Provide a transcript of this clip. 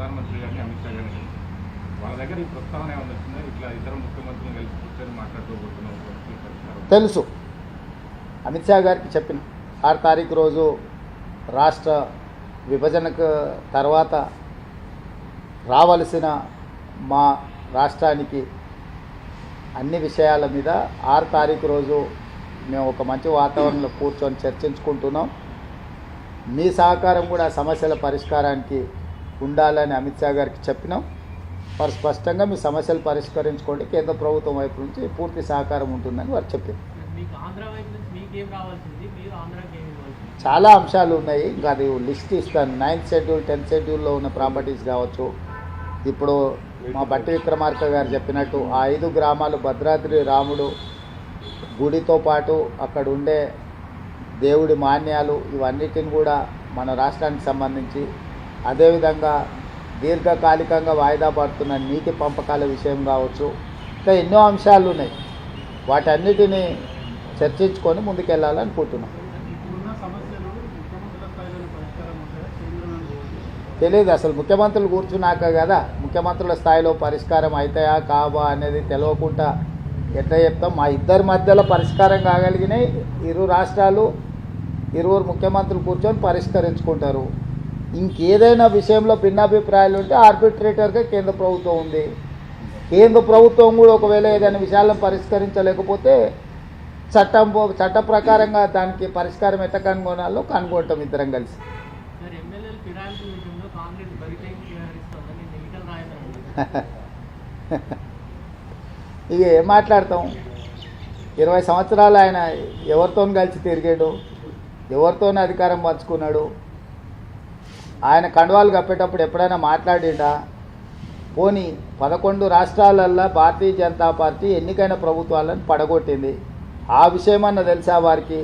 ప్రధానమంత్రి గారిని అమిత్ షా గారిని వాళ్ళ దగ్గర ఈ ప్రస్తావన ఏమైనా వచ్చిందా? ఇట్లా ఇతర ముఖ్యమంత్రులను కలిసి కూర్చొని మాట్లాడుకోబోతున్నాం. తెలుసు, అమిత్ షా గారికి చెప్పిన 6 తారీఖు రోజు రాష్ట్ర విభజనకు తర్వాత రావలసిన మా రాష్ట్రానికి అన్ని విషయాల మీద 6 తారీఖు రోజు మేము ఒక మంచి వాతావరణంలో కూర్చొని చర్చించుకుంటున్నాం. మీ సహకారం కూడా సమస్యల పరిష్కారానికి ఉండాలని అమిత్ షా గారికి చెప్పినాం. వారు స్పష్టంగా మీ సమస్యలు పరిష్కరించుకోండి, కేంద్ర ప్రభుత్వం వైపు నుంచి పూర్తి సహకారం ఉంటుందని వారు చెప్పారు. చాలా అంశాలు ఉన్నాయి, ఇంకా అది లిస్ట్ ఇస్తాను. 9th షెడ్యూల్ 10th షెడ్యూల్లో ఉన్న ప్రాపర్టీస్ కావచ్చు, ఇప్పుడు మా బట్టి విక్రమార్క గారు చెప్పినట్టు ఆ 5 గ్రామాలు భద్రాద్రి రాముడు గుడితో పాటు అక్కడ ఉండే దేవుడి మాన్యాలు ఇవన్నిటిని కూడా మన రాష్ట్రానికి సంబంధించి, అదేవిధంగా దీర్ఘకాలికంగా వాయిదా పడుతున్న నీటి పంపకాల విషయం కావచ్చు, ఇంకా ఎన్నో అంశాలు ఉన్నాయి. వాటన్నిటిని చర్చించుకొని ముందుకెళ్ళాలనుకుంటున్నాం. తెలియదు అసలు ముఖ్యమంత్రులు కూర్చున్నాక కదా ముఖ్యమంత్రుల స్థాయిలో పరిష్కారం అవుతాయా కావా అనేది తెలియకుండా ఎట్లా చెప్తాం. మా ఇద్దరి మధ్యలో పరిష్కారం కాగలిగినాయి. 2 రాష్ట్రాలు 2 ముఖ్యమంత్రులు కూర్చొని పరిష్కరించుకుంటారు. ఇంకేదైనా విషయంలో భిన్నాభిప్రాయాలు ఉంటే ఆర్బిట్రేటర్గా కేంద్ర ప్రభుత్వం ఉంది. కేంద్ర ప్రభుత్వం కూడా ఒకవేళ ఏదైనా విషయాలను పరిష్కరించలేకపోతే చట్ట ప్రకారంగా దానికి పరిష్కారం ఎట్లా కనుగొనాలో కనుగొంటాం ఇద్దరం కలిసి. ఇక ఏం మాట్లాడతాం? 20 సంవత్సరాలు ఆయన ఎవరితో కలిసి తిరిగాడు, ఎవరితో అధికారం పంచుకున్నాడు? ఆయన కండువాలు కప్పేటప్పుడు ఎప్పుడైనా మాట్లాడిండా? పోనీ 11 రాష్ట్రాలల్లో భారతీయ జనతా పార్టీ ఎన్నికైన ప్రభుత్వాలను పడగొట్టింది. ఆ విషయమన్నా తెలుసా వారికి?